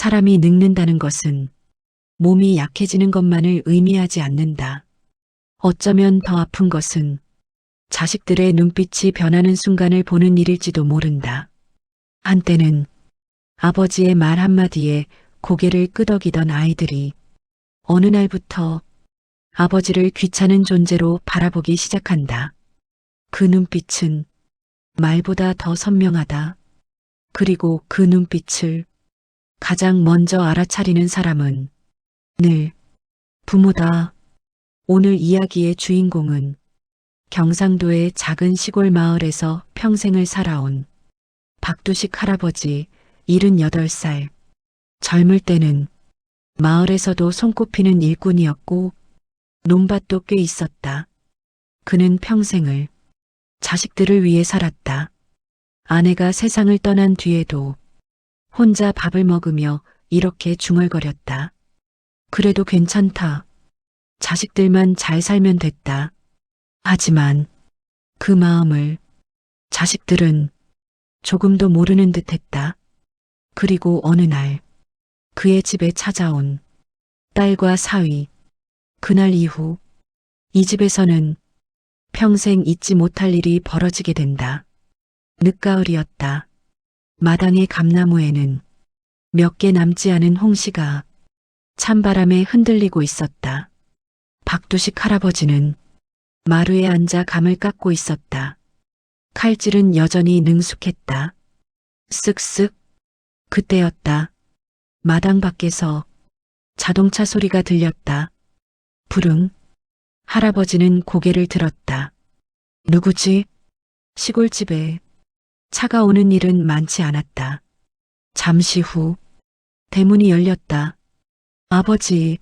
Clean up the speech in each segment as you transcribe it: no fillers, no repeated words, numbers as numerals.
사람이 늙는다는 것은 몸이 약해지는 것만을 의미하지 않는다. 어쩌면 더 아픈 것은 자식들의 눈빛이 변하는 순간을 보는 일일지도 모른다. 한때는 아버지의 말 한마디에 고개를 끄덕이던 아이들이 어느 날부터 아버지를 귀찮은 존재로 바라보기 시작한다. 그 눈빛은 말보다 더 선명하다. 그리고 그 눈빛을 가장 먼저 알아차리는 사람은 늘 부모다. 오늘 이야기의 주인공은 경상도의 작은 시골 마을에서 평생을 살아온 박두식 할아버지 78살. 젊을 때는 마을에서도 손꼽히는 일꾼이었고 논밭도 꽤 있었다. 그는 평생을 자식들을 위해 살았다. 아내가 세상을 떠난 뒤에도 혼자 밥을 먹으며 이렇게 중얼거렸다. 그래도 괜찮다. 자식들만 잘 살면 됐다. 하지만 그 마음을 자식들은 조금도 모르는 듯 했다. 그리고 어느 날 그의 집에 찾아온 딸과 사위. 그날 이후 이 집에서는 평생 잊지 못할 일이 벌어지게 된다. 늦가을이었다. 마당의 감나무에는 몇 개 남지 않은 홍시가 찬바람에 흔들리고 있었다. 박두식 할아버지는 마루에 앉아 감을 깎고 있었다. 칼질은 여전히 능숙했다. 쓱쓱. 그때였다. 마당 밖에서 자동차 소리가 들렸다. 부릉. 할아버지는 고개를 들었다. 누구지? 시골집에 차가 오는 일은 많지 않았다. 잠시 후 대문이 열렸다. 아버지,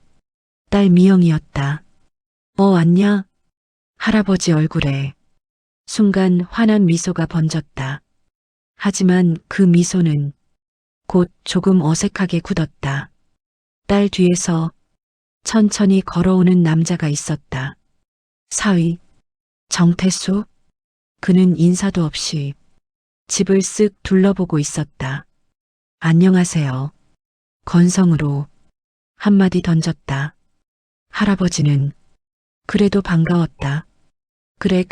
딸 미영이었다. 왔냐? 할아버지 얼굴에 순간 환한 미소가 번졌다. 하지만 그 미소는 곧 조금 어색하게 굳었다. 딸 뒤에서 천천히 걸어오는 남자가 있었다. 사위, 정태수. 그는 인사도 없이 집을 쓱 둘러보고 있었다. 안녕하세요. 건성으로 한마디 던졌다. 할아버지는 그래도 반가웠다. 그래,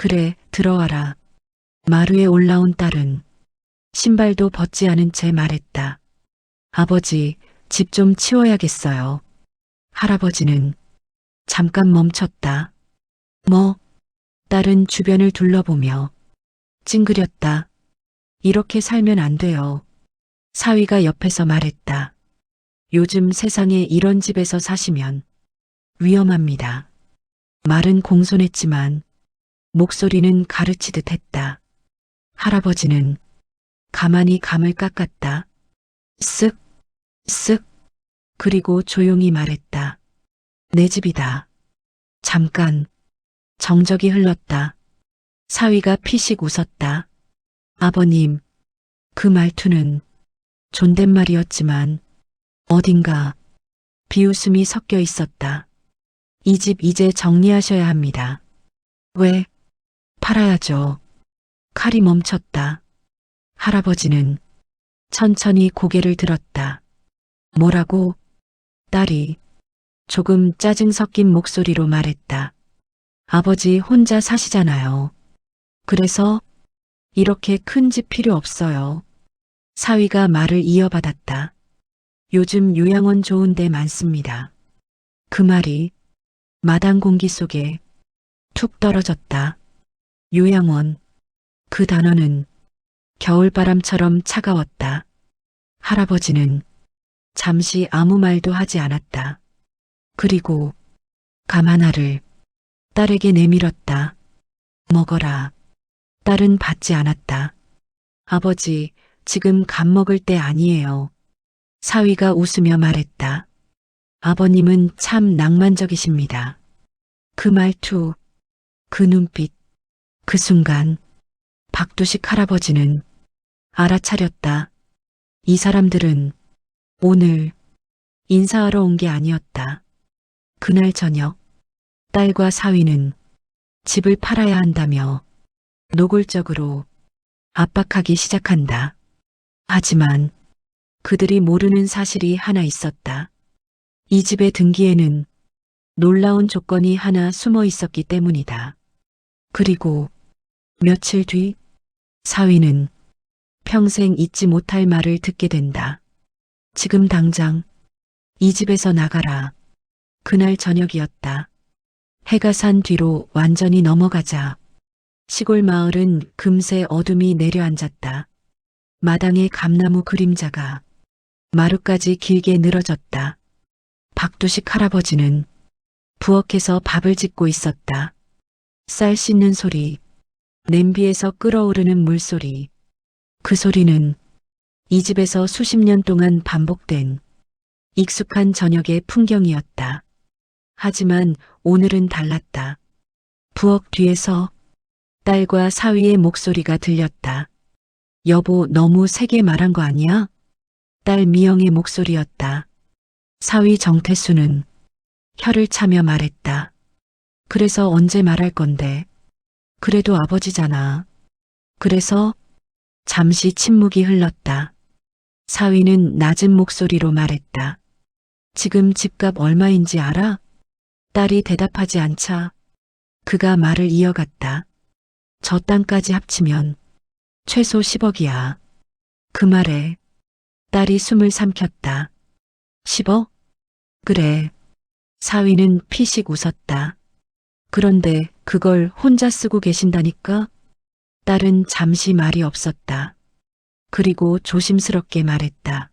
들어와라. 마루에 올라온 딸은 신발도 벗지 않은 채 말했다. 아버지, 집 좀 치워야겠어요. 할아버지는 잠깐 멈췄다. 뭐? 딸은 주변을 둘러보며 찡그렸다. 이렇게 살면 안 돼요. 사위가 옆에서 말했다. 요즘 세상에 이런 집에서 사시면 위험합니다. 말은 공손했지만 목소리는 가르치듯 했다. 할아버지는 가만히 감을 깎았다. 쓱, 쓱. 그리고 조용히 말했다. 내 집이다. 잠깐 정적이 흘렀다. 사위가 피식 웃었다. 아버님, 그 말투는 존댓말이었지만 어딘가 비웃음이 섞여 있었다. 이 집 이제 정리하셔야 합니다. 왜? 팔아야죠. 칼이 멈췄다. 할아버지는 천천히 고개를 들었다. 뭐라고? 딸이 조금 짜증 섞인 목소리로 말했다. 아버지 혼자 사시잖아요. 그래서 이렇게 큰 집 필요 없어요. 사위가 말을 이어받았다. 요즘 요양원 좋은 데 많습니다. 그 말이 마당 공기 속에 툭 떨어졌다. 요양원. 그 단어는 겨울바람처럼 차가웠다. 할아버지는 잠시 아무 말도 하지 않았다. 그리고 감 하나를 딸에게 내밀었다. 먹어라. 딸은 받지 않았다. 아버지, 지금 감 먹을 때 아니에요. 사위가 웃으며 말했다. 아버님은 참 낭만적이십니다. 그 말투, 그 눈빛, 그 순간 박두식 할아버지는 알아차렸다. 이 사람들은 오늘 인사하러 온 게 아니었다. 그날 저녁 딸과 사위는 집을 팔아야 한다며 노골적으로 압박하기 시작한다. 하지만 그들이 모르는 사실이 하나 있었다. 이 집의 등기에는 놀라운 조건이 하나 숨어 있었기 때문이다. 그리고 며칠 뒤 사위는 평생 잊지 못할 말을 듣게 된다. 지금 당장 이 집에서 나가라. 그날 저녁이었다. 해가 산 뒤로 완전히 넘어가자 시골 마을은 금세 어둠이 내려앉았다. 마당에 감나무 그림자가 마루까지 길게 늘어졌다. 박두식 할아버지는 부엌에서 밥을 짓고 있었다. 쌀 씻는 소리, 냄비에서 끓어오르는 물소리. 그 소리는 이 집에서 수십 년 동안 반복된 익숙한 저녁의 풍경이었다. 하지만 오늘은 달랐다. 부엌 뒤에서 딸과 사위의 목소리가 들렸다. 여보, 너무 세게 말한 거 아니야? 딸 미영의 목소리였다. 사위 정태수는 혀를 차며 말했다. 그래서 언제 말할 건데? 그래도 아버지잖아. 그래서 잠시 침묵이 흘렀다. 사위는 낮은 목소리로 말했다. 지금 집값 얼마인지 알아? 딸이 대답하지 않자 그가 말을 이어갔다. 저 땅까지 합치면 최소 10억이야. 그 말에 딸이 숨을 삼켰다. 10억? 그래. 사위는 피식 웃었다. 그런데 그걸 혼자 쓰고 계신다니까? 딸은 잠시 말이 없었다. 그리고 조심스럽게 말했다.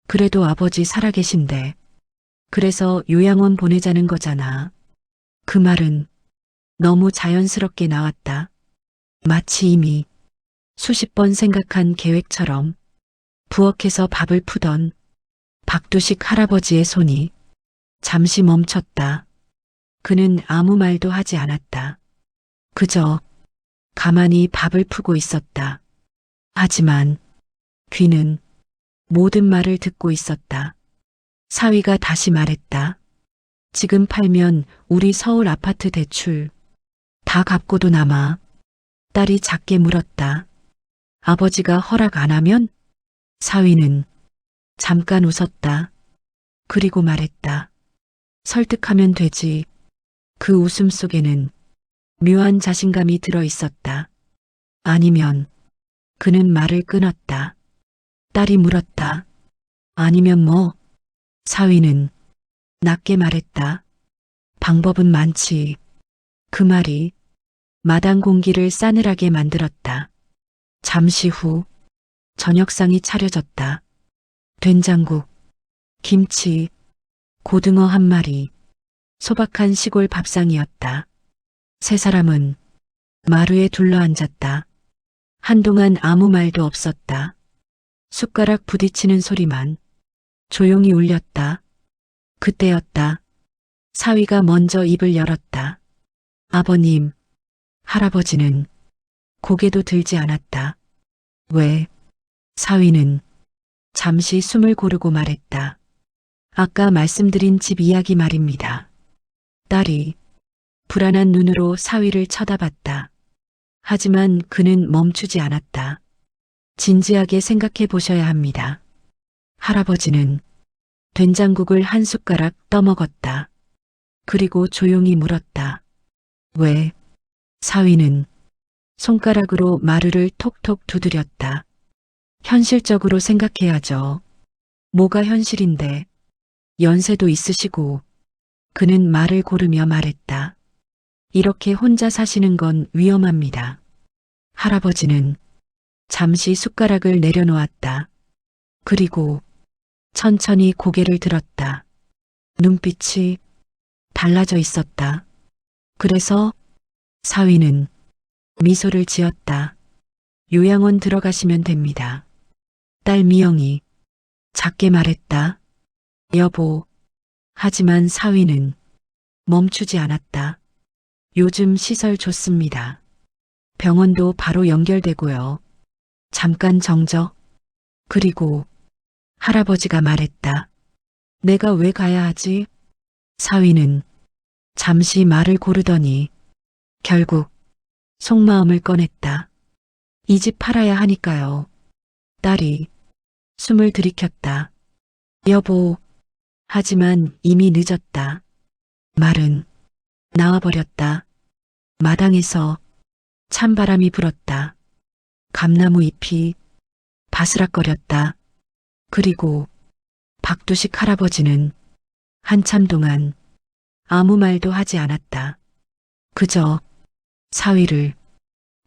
그래도 아버지 살아계신데. 그래서 요양원 보내자는 거잖아. 그 말은 너무 자연스럽게 나왔다. 마치 이미 수십 번 생각한 계획처럼. 부엌에서 밥을 푸던 박두식 할아버지의 손이 잠시 멈췄다. 그는 아무 말도 하지 않았다. 그저 가만히 밥을 푸고 있었다. 하지만 귀는 모든 말을 듣고 있었다. 사위가 다시 말했다. 지금 팔면 우리 서울 아파트 대출 다 갚고도 남아. 딸이 작게 물었다. 아버지가 허락 안 하면? 사위는 잠깐 웃었다. 그리고 말했다. 설득하면 되지. 그 웃음 속에는 묘한 자신감이 들어 있었다. 아니면 그는 말을 끊었다. 딸이 물었다. 아니면 뭐? 사위는 낮게 말했다. 방법은 많지. 그 말이 마당 공기를 싸늘하게 만들었다. 잠시 후 저녁상이 차려졌다. 된장국, 김치, 고등어 한 마리, 소박한 시골 밥상이었다. 세 사람은 마루에 둘러앉았다. 한동안 아무 말도 없었다. 숟가락 부딪히는 소리만 조용히 울렸다. 그때였다. 사위가 먼저 입을 열었다. 아버님, 할아버지는 고개도 들지 않았다. 왜? 사위는 잠시 숨을 고르고 말했다. 아까 말씀드린 집 이야기 말입니다. 딸이 불안한 눈으로 사위를 쳐다봤다. 하지만 그는 멈추지 않았다. 진지하게 생각해 보셔야 합니다. 할아버지는 된장국을 한 숟가락 떠먹었다. 그리고 조용히 물었다. 왜? 사위는 손가락으로 마루를 톡톡 두드렸다. 현실적으로 생각해야죠. 뭐가 현실인데. 연세도 있으시고. 그는 말을 고르며 말했다. 이렇게 혼자 사시는 건 위험합니다. 할아버지는 잠시 숟가락을 내려놓았다. 그리고 천천히 고개를 들었다. 눈빛이 달라져 있었다. 그래서 사위는 미소를 지었다. 요양원 들어가시면 됩니다. 딸 미영이 작게 말했다. 여보. 하지만 사위는 멈추지 않았다. 요즘 시설 좋습니다. 병원도 바로 연결되고요. 잠깐 정적. 그리고 할아버지가 말했다. 내가 왜 가야 하지? 사위는 잠시 말을 고르더니 결국 속마음을 꺼냈다. 이 집 팔아야 하니까요. 딸이 숨을 들이켰다. 여보. 하지만 이미 늦었다. 말은 나와버렸다. 마당에서 찬바람이 불었다. 감나무 잎이 바스락거렸다. 그리고 박두식 할아버지는 한참 동안 아무 말도 하지 않았다. 그저 사위를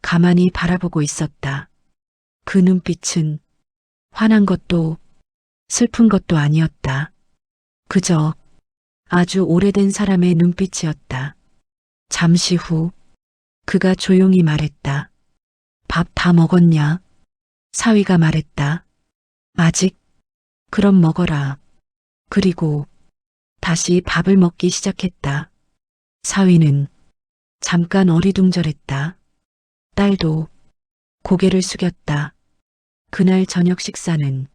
가만히 바라보고 있었다. 그 눈빛은 화난 것도 슬픈 것도 아니었다. 그저 아주 오래된 사람의 눈빛이었다. 잠시 후 그가 조용히 말했다. 밥 다 먹었냐? 사위가 말했다. 아직? 그럼 먹어라. 그리고 다시 밥을 먹기 시작했다. 사위는 잠깐 어리둥절했다. 딸도 고개를 숙였다. 그날 저녁 식사는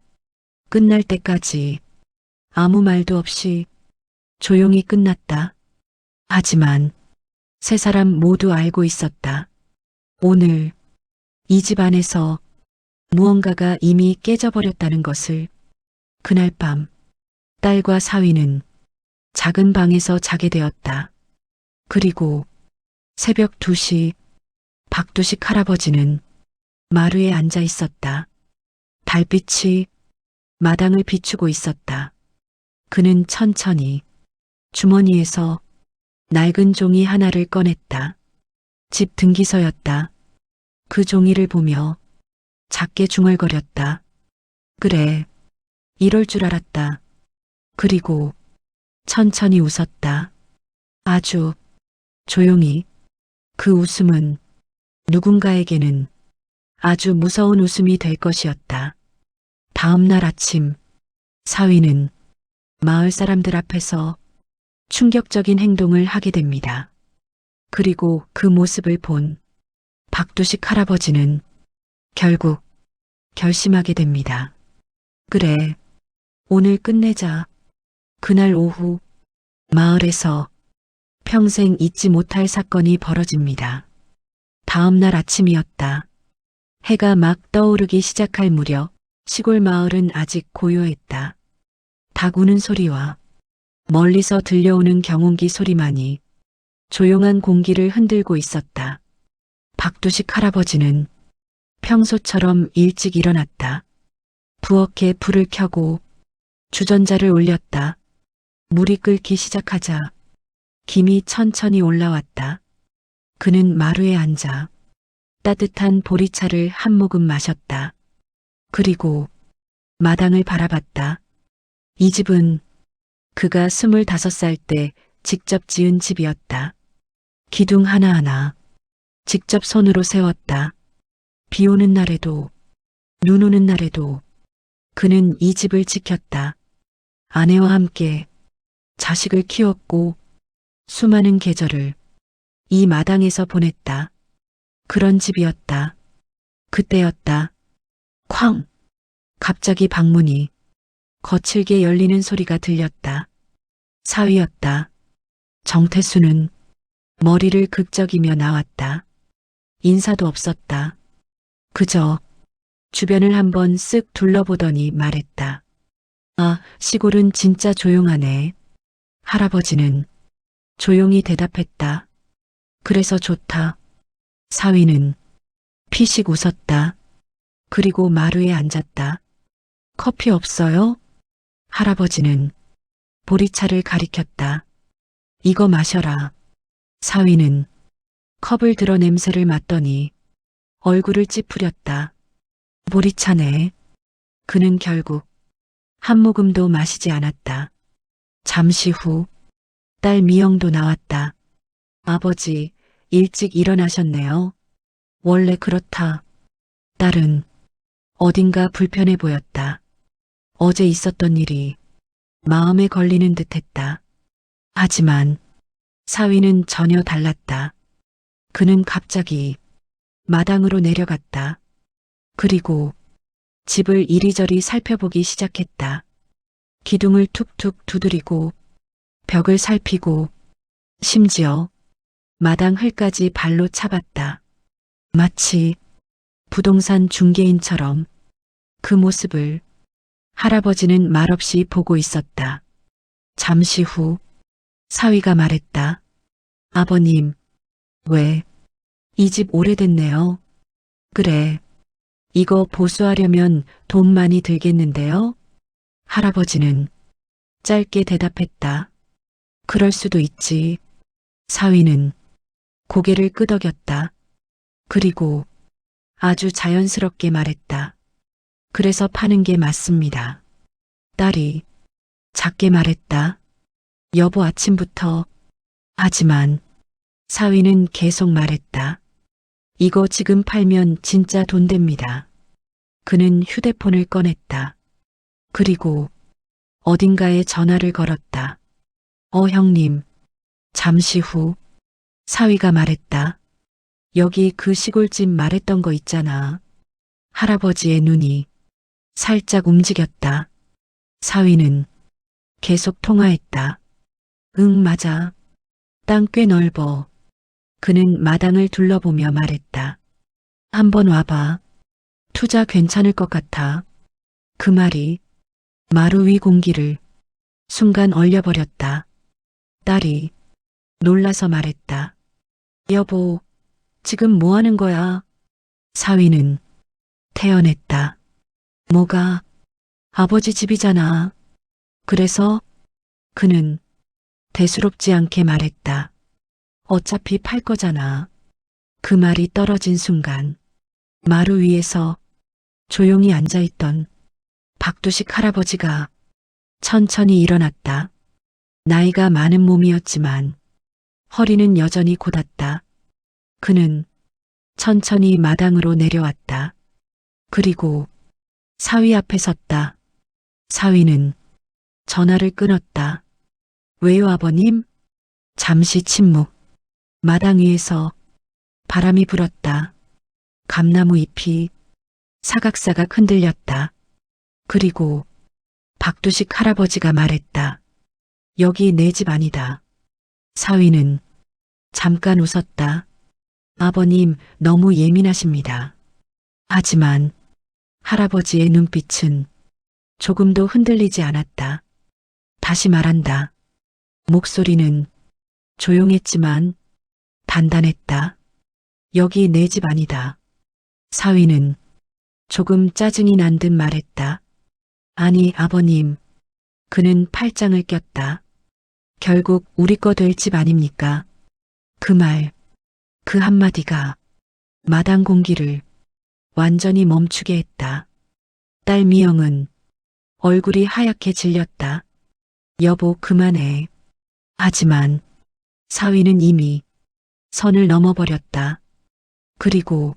끝날 때까지 아무 말도 없이 조용히 끝났다. 하지만 세 사람 모두 알고 있었다. 오늘 이 집 안에서 무언가가 이미 깨져버렸다는 것을. 그날 밤 딸과 사위는 작은 방에서 자게 되었다. 그리고 새벽 2시 박두식 할아버지는 마루에 앉아 있었다. 달빛이 마당을 비추고 있었다. 그는 천천히 주머니에서 낡은 종이 하나를 꺼냈다. 집 등기서였다. 그 종이를 보며 작게 중얼거렸다. 그래, 이럴 줄 알았다. 그리고 천천히 웃었다. 아주 조용히. 그 웃음은 누군가에게는 아주 무서운 웃음이 될 것이었다. 다음 날 아침 사위는 마을 사람들 앞에서 충격적인 행동을 하게 됩니다. 그리고 그 모습을 본 박두식 할아버지는 결국 결심하게 됩니다. 그래, 오늘 끝내자. 그날 오후 마을에서 평생 잊지 못할 사건이 벌어집니다. 다음 날 아침이었다. 해가 막 떠오르기 시작할 무렵 시골 마을은 아직 고요했다. 닭 우는 소리와 멀리서 들려오는 경운기 소리만이 조용한 공기를 흔들고 있었다. 박두식 할아버지는 평소처럼 일찍 일어났다. 부엌에 불을 켜고 주전자를 올렸다. 물이 끓기 시작하자 김이 천천히 올라왔다. 그는 마루에 앉아 따뜻한 보리차를 한 모금 마셨다. 그리고 마당을 바라봤다. 이 집은 그가 25살 때 직접 지은 집이었다. 기둥 하나하나 직접 손으로 세웠다. 비 오는 날에도 눈 오는 날에도 그는 이 집을 지켰다. 아내와 함께 자식을 키웠고 수많은 계절을 이 마당에서 보냈다. 그런 집이었다. 그때였다. 쾅! 갑자기 방문이 거칠게 열리는 소리가 들렸다. 사위였다. 정태수는 머리를 극적이며 나왔다. 인사도 없었다. 그저 주변을 한번 쓱 둘러보더니 말했다. 아, 시골은 진짜 조용하네. 할아버지는 조용히 대답했다. 그래서 좋다. 사위는 피식 웃었다. 그리고 마루에 앉았다. 커피 없어요? 할아버지는 보리차를 가리켰다. 이거 마셔라. 사위는 컵을 들어 냄새를 맡더니 얼굴을 찌푸렸다. 보리차네. 그는 결국 한 모금도 마시지 않았다. 잠시 후 딸 미영도 나왔다. 아버지, 일찍 일어나셨네요. 원래 그렇다. 딸은 어딘가 불편해 보였다. 어제 있었던 일이 마음에 걸리는 듯했다. 하지만 사위는 전혀 달랐다. 그는 갑자기 마당으로 내려갔다. 그리고 집을 이리저리 살펴보기 시작했다. 기둥을 툭툭 두드리고 벽을 살피고 심지어 마당 흘까지 발로 차봤다. 마치 부동산 중개인처럼 그 모습을 할아버지는 말없이 보고 있었다. 잠시 후 사위가 말했다. 아버님, 왜? 이 집 오래됐네요. 그래. 이거 보수하려면 돈 많이 들겠는데요? 할아버지는 짧게 대답했다. 그럴 수도 있지. 사위는 고개를 끄덕였다. 그리고 아주 자연스럽게 말했다. 그래서 파는 게 맞습니다. 딸이 작게 말했다. 여보 아침부터. 하지만 사위는 계속 말했다. 이거 지금 팔면 진짜 돈 됩니다. 그는 휴대폰을 꺼냈다. 그리고 어딘가에 전화를 걸었다. 형님. 잠시 후 사위가 말했다. 여기 그 시골집 말했던 거 있잖아. 할아버지의 눈이 살짝 움직였다. 사위는 계속 통화했다. 응, 맞아. 땅 꽤 넓어. 그는 마당을 둘러보며 말했다. 한번 와봐. 투자 괜찮을 것 같아. 그 말이 마루 위 공기를 순간 얼려버렸다. 딸이 놀라서 말했다. 여보, 지금 뭐 하는 거야? 사위는 태연했다. 뭐가? 아버지 집이잖아. 그래서 그는 대수롭지 않게 말했다. 어차피 팔 거잖아. 그 말이 떨어진 순간 마루 위에서 조용히 앉아있던 박두식 할아버지가 천천히 일어났다. 나이가 많은 몸이었지만 허리는 여전히 곧았다. 그는 천천히 마당으로 내려왔다. 그리고 사위 앞에 섰다. 사위는 전화를 끊었다. 왜요, 아버님? 잠시 침묵. 마당 위에서 바람이 불었다. 감나무 잎이 사각사각 흔들렸다. 그리고 박두식 할아버지가 말했다. 여기 내 집 아니다. 사위는 잠깐 웃었다. 아버님, 너무 예민하십니다. 하지만 할아버지의 눈빛은 조금도 흔들리지 않았다. 다시 말한다. 목소리는 조용했지만 단단했다. 여기 내 집 아니다. 사위는 조금 짜증이 난 듯 말했다. 아니, 아버님. 그는 팔짱을 꼈다. 결국 우리 거 될 집 아닙니까? 그 말, 그 한마디가 마당 공기를 완전히 멈추게 했다. 딸 미영은 얼굴이 하얗게 질렸다. 여보, 그만해. 하지만 사위는 이미 선을 넘어버렸다. 그리고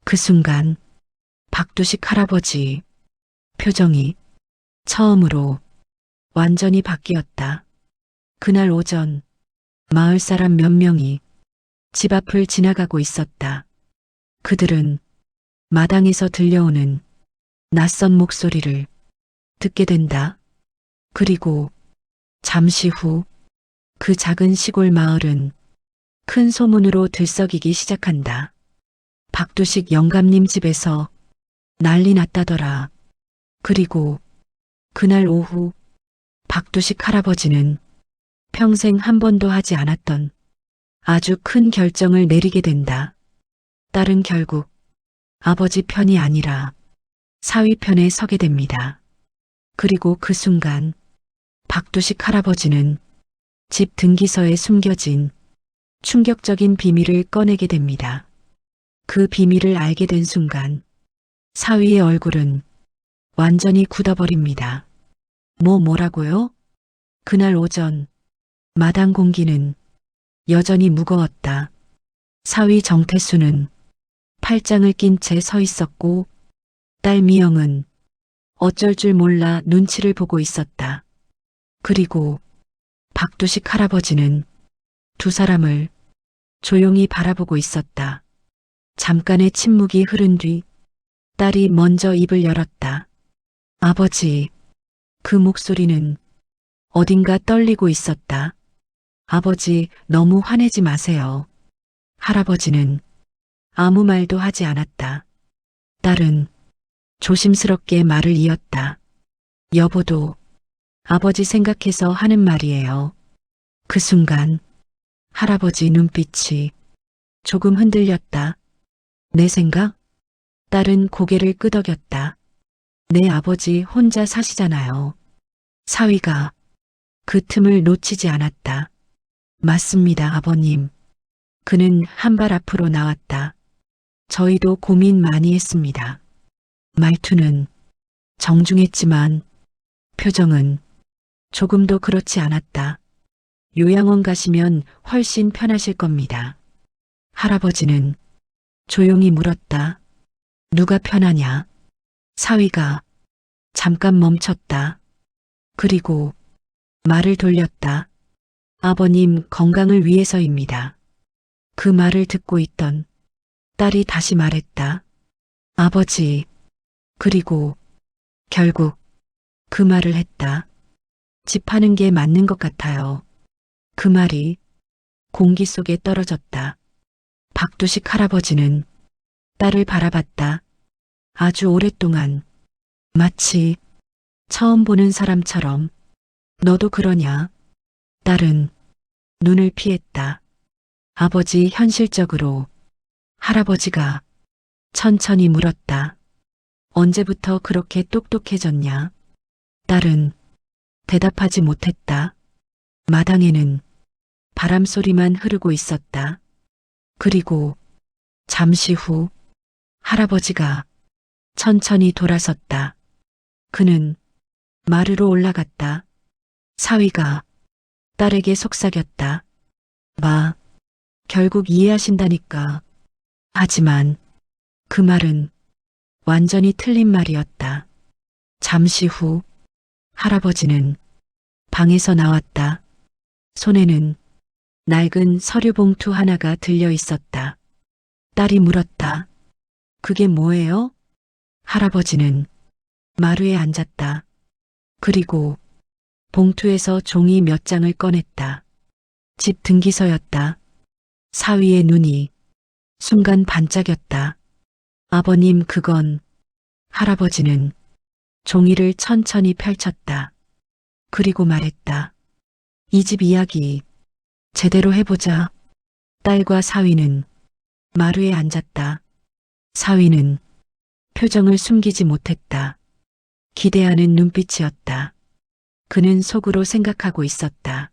그 순간 박두식 할아버지 표정이 처음으로 완전히 바뀌었다. 그날 오전 마을 사람 몇 명이 집 앞을 지나가고 있었다. 그들은 마당에서 들려오는 낯선 목소리를 듣게 된다. 그리고 잠시 후 그 작은 시골 마을은 큰 소문으로 들썩이기 시작한다. 박두식 영감님 집에서 난리 났다더라. 그리고 그날 오후 박두식 할아버지는 평생 한 번도 하지 않았던 아주 큰 결정을 내리게 된다. 딸은 결국 아버지 편이 아니라 사위 편에 서게 됩니다. 그리고 그 순간 박두식 할아버지는 집 등기서에 숨겨진 충격적인 비밀을 꺼내게 됩니다. 그 비밀을 알게 된 순간 사위의 얼굴은 완전히 굳어버립니다. 뭐라고요? 그날 오전 마당 공기는 여전히 무거웠다. 사위 정태수는 팔짱을 낀 채 서 있었고 딸 미영은 어쩔 줄 몰라 눈치를 보고 있었다. 그리고 박두식 할아버지는 두 사람을 조용히 바라보고 있었다. 잠깐의 침묵이 흐른 뒤 딸이 먼저 입을 열었다. 아버지. 그 목소리는 어딘가 떨리고 있었다. 아버지, 너무 화내지 마세요. 할아버지는 아무 말도 하지 않았다. 딸은 조심스럽게 말을 이었다. 여보도 아버지 생각해서 하는 말이에요. 그 순간 할아버지 눈빛이 조금 흔들렸다. 내 생각? 딸은 고개를 끄덕였다. 내 아버지 혼자 사시잖아요. 사위가 그 틈을 놓치지 않았다. 맞습니다, 아버님. 그는 한 발 앞으로 나왔다. 저희도 고민 많이 했습니다. 말투는 정중했지만 표정은 조금도 그렇지 않았다. 요양원 가시면 훨씬 편하실 겁니다. 할아버지는 조용히 물었다. 누가 편하냐? 사위가 잠깐 멈췄다. 그리고 말을 돌렸다. 아버님 건강을 위해서입니다. 그 말을 듣고 있던 딸이 다시 말했다. 아버지, 그리고 결국 그 말을 했다. 집 하는 게 맞는 것 같아요. 그 말이 공기 속에 떨어졌다. 박두식 할아버지는 딸을 바라봤다. 아주 오랫동안 마치 처음 보는 사람처럼 너도 그러냐? 딸은 눈을 피했다. 아버지 현실적으로 할아버지가 천천히 물었다. 언제부터 그렇게 똑똑해졌냐? 딸은 대답하지 못했다. 마당에는 바람 소리만 흐르고 있었다. 그리고 잠시 후 할아버지가 천천히 돌아섰다. 그는 마루로 올라갔다. 사위가 딸에게 속삭였다. 마, 결국 이해하신다니까. 하지만 그 말은 완전히 틀린 말이었다. 잠시 후 할아버지는 방에서 나왔다. 손에는 낡은 서류 봉투 하나가 들려 있었다. 딸이 물었다. 그게 뭐예요? 할아버지는 마루에 앉았다. 그리고 봉투에서 종이 몇 장을 꺼냈다. 집 등기서였다. 사위의 눈이 순간 반짝였다. 아버님, 그건... 할아버지는 종이를 천천히 펼쳤다. 그리고 말했다. 이 집 이야기 제대로 해보자. 딸과 사위는 마루에 앉았다. 사위는 표정을 숨기지 못했다. 기대하는 눈빛이었다. 그는 속으로 생각하고 있었다.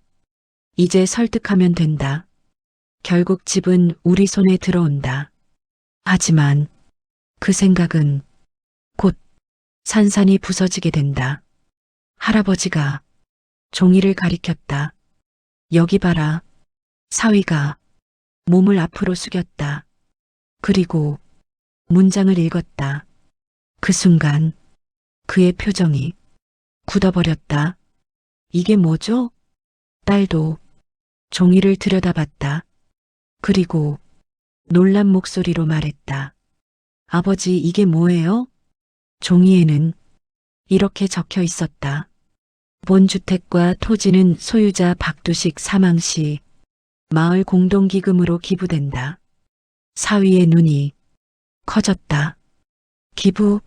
이제 설득하면 된다. 결국 집은 우리 손에 들어온다. 하지만 그 생각은 곧 산산이 부서지게 된다. 할아버지가 종이를 가리켰다. 여기 봐라. 사위가 몸을 앞으로 숙였다. 그리고 문장을 읽었다. 그 순간 그의 표정이 굳어버렸다. 이게 뭐죠? 딸도 종이를 들여다봤다. 그리고 놀란 목소리로 말했다. 아버지, 이게 뭐예요? 종이에는 이렇게 적혀 있었다. 본 주택과 토지는 소유자 박두식 사망 시 마을 공동기금으로 기부된다. 사위의 눈이 커졌다. 기부?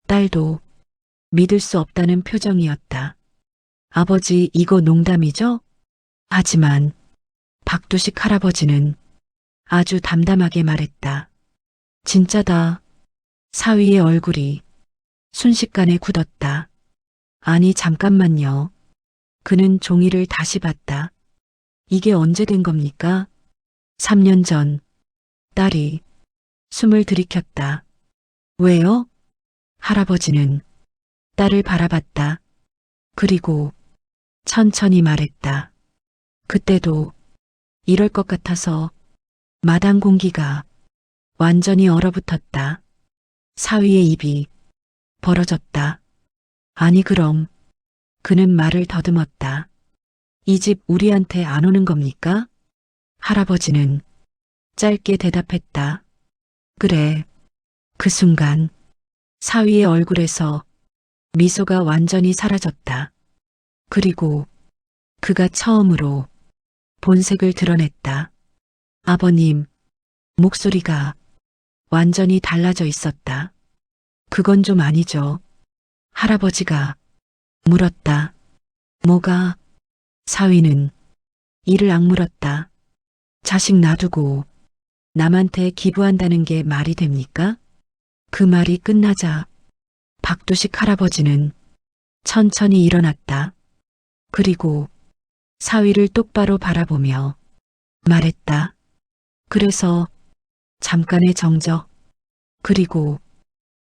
딸도 믿을 수 없다는 표정이었다. 아버지, 이거 농담이죠? 하지만 박두식 할아버지는 아주 담담하게 말했다. 진짜다. 사위의 얼굴이 순식간에 굳었다. 아니, 잠깐만요. 그는 종이를 다시 봤다. 이게 언제 된 겁니까? 3년 전. 딸이 숨을 들이켰다. 왜요? 할아버지는 딸을 바라봤다. 그리고 천천히 말했다. 그때도 이럴 것 같아서 마당 공기가 완전히 얼어붙었다. 사위의 입이 벌어졌다. 아니, 그럼. 그는 말을 더듬었다. 이 집 우리한테 안 오는 겁니까? 할아버지는 짧게 대답했다. 그래. 그 순간 사위의 얼굴에서 미소가 완전히 사라졌다. 그리고 그가 처음으로 본색을 드러냈다. 아버님, 목소리가 완전히 달라져 있었다. 그건 좀 아니죠. 할아버지가 물었다. 뭐가? 사위는 이를 악물었다. 자식 놔두고 남한테 기부한다는 게 말이 됩니까? 그 말이 끝나자 박두식 할아버지는 천천히 일어났다. 그리고 사위를 똑바로 바라보며 말했다. 그래서 잠깐의 정적, 그리고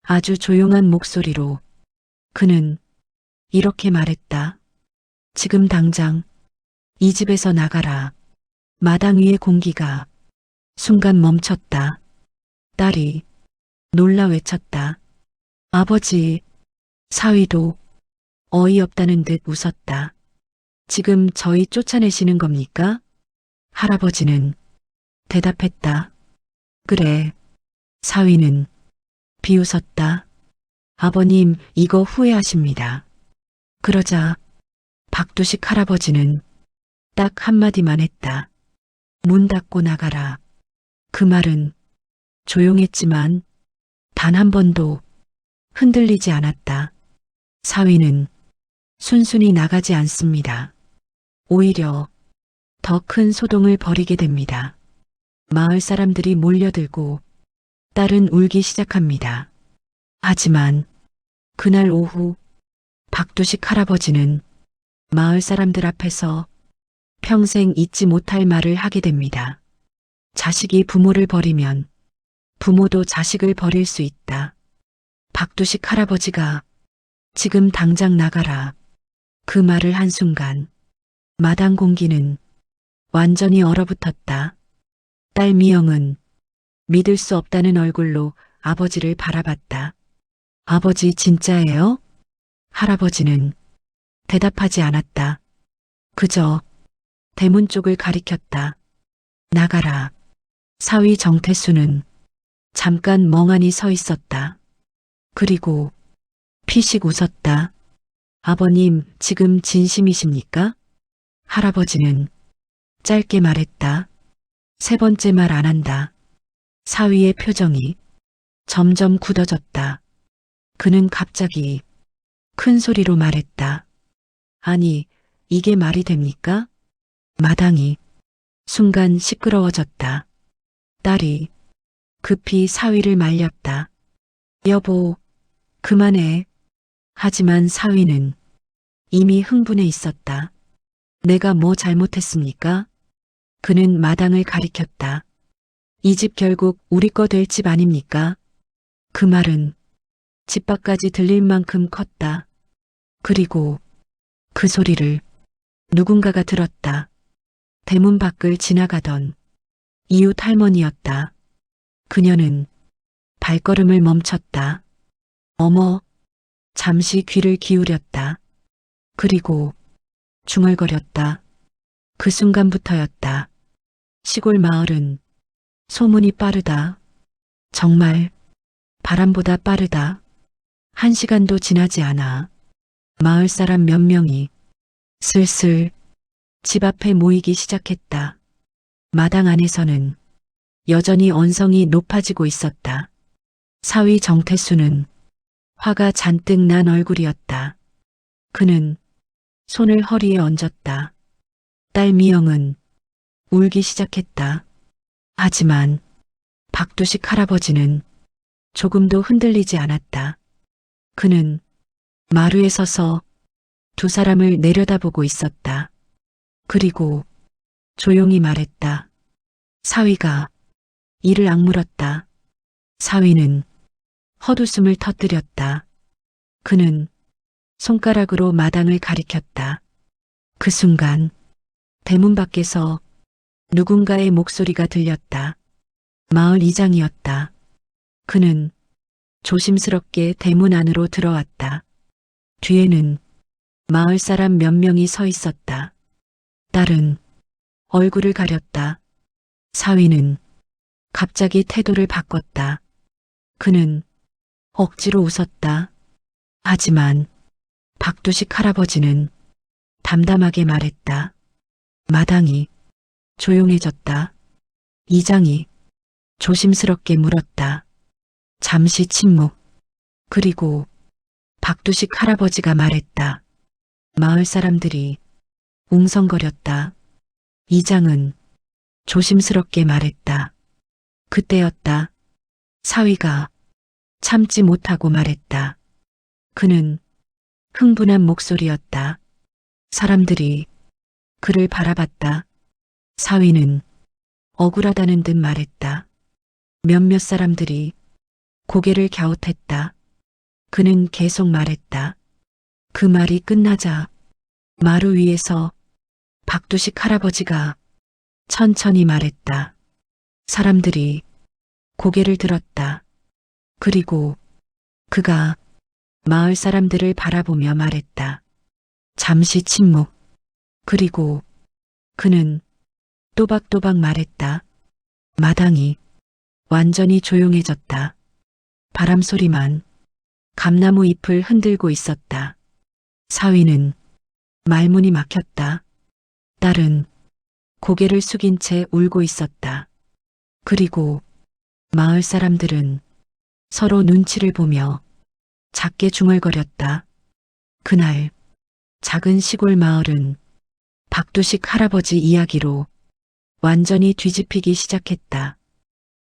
아주 조용한 목소리로 그는 이렇게 말했다. 지금 당장 이 집에서 나가라. 마당 위의 공기가 순간 멈췄다. 딸이 놀라 외쳤다. 아버지, 사위도 어이없다는 듯 웃었다. 지금 저희 쫓아내시는 겁니까? 할아버지는 대답했다. 그래. 사위는 비웃었다. 아버님, 이거 후회하십니다. 그러자 박두식 할아버지는 딱 한마디만 했다. 문 닫고 나가라. 그 말은 조용했지만 단 한 번도 흔들리지 않았다. 사위는 순순히 나가지 않습니다. 오히려 더 큰 소동을 벌이게 됩니다. 마을 사람들이 몰려들고 딸은 울기 시작합니다. 하지만 그날 오후 박두식 할아버지는 마을 사람들 앞에서 평생 잊지 못할 말을 하게 됩니다. 자식이 부모를 버리면 부모도 자식을 버릴 수 있다. 박두식 할아버지가 지금 당장 나가라. 그 말을 한 순간 마당 공기는 완전히 얼어붙었다. 딸 미영은 믿을 수 없다는 얼굴로 아버지를 바라봤다. 아버지 진짜예요? 할아버지는 대답하지 않았다. 그저 대문 쪽을 가리켰다. 나가라. 사위 정태수는 잠깐 멍하니 서 있었다. 그리고 피식 웃었다. 아버님, 지금 진심이십니까? 할아버지는 짧게 말했다. 세 번째 말 안 한다. 사위의 표정이 점점 굳어졌다. 그는 갑자기 큰 소리로 말했다. 아니, 이게 말이 됩니까? 마당이 순간 시끄러워졌다. 딸이 급히 사위를 말렸다. 여보, 그만해. 하지만 사위는 이미 흥분해 있었다. 내가 뭐 잘못했습니까? 그는 마당을 가리켰다. 이 집 결국 우리 거 될 집 아닙니까? 그 말은 집 밖까지 들릴 만큼 컸다. 그리고 그 소리를 누군가가 들었다. 대문 밖을 지나가던 이웃 할머니였다. 그녀는 발걸음을 멈췄다. 어머, 잠시 귀를 기울였다. 그리고 중얼거렸다. 그 순간부터였다. 시골 마을은 소문이 빠르다. 정말 바람보다 빠르다. 1시간도 지나지 않아 마을 사람 몇 명이 슬슬 집 앞에 모이기 시작했다. 마당 안에서는 여전히 언성이 높아지고 있었다. 사위 정태수는 화가 잔뜩 난 얼굴이었다. 그는 손을 허리에 얹었다. 딸 미영은 울기 시작했다. 하지만 박두식 할아버지는 조금도 흔들리지 않았다. 그는 마루에 서서 두 사람을 내려다보고 있었다. 그리고 조용히 말했다. 사위가 이를 악물었다. 사위는 헛웃음을 터뜨렸다. 그는 손가락으로 마당을 가리켰다. 그 순간 대문 밖에서 누군가의 목소리가 들렸다. 마을 이장이었다. 그는 조심스럽게 대문 안으로 들어왔다. 뒤에는 마을 사람 몇 명이 서 있었다. 딸은 얼굴을 가렸다. 사위는 갑자기 태도를 바꿨다. 그는 억지로 웃었다. 하지만 박두식 할아버지는 담담하게 말했다. 마당이 조용해졌다. 이장이 조심스럽게 물었다. 잠시 침묵. 그리고 박두식 할아버지가 말했다. 마을 사람들이 웅성거렸다. 이장은 조심스럽게 말했다. 그때였다. 사위가 참지 못하고 말했다. 그는 흥분한 목소리였다. 사람들이 그를 바라봤다. 사위는 억울하다는 듯 말했다. 몇몇 사람들이 고개를 갸웃했다. 그는 계속 말했다. 그 말이 끝나자 마루 위에서 박두식 할아버지가 천천히 말했다. 사람들이 고개를 들었다. 그리고 그가 마을 사람들을 바라보며 말했다. 잠시 침묵. 그리고 그는 또박또박 말했다. 마당이 완전히 조용해졌다. 바람 소리만 감나무 잎을 흔들고 있었다. 사위는 말문이 막혔다. 딸은 고개를 숙인 채 울고 있었다. 그리고 마을 사람들은 서로 눈치를 보며 작게 중얼거렸다. 그날 작은 시골 마을은 박두식 할아버지 이야기로 완전히 뒤집히기 시작했다.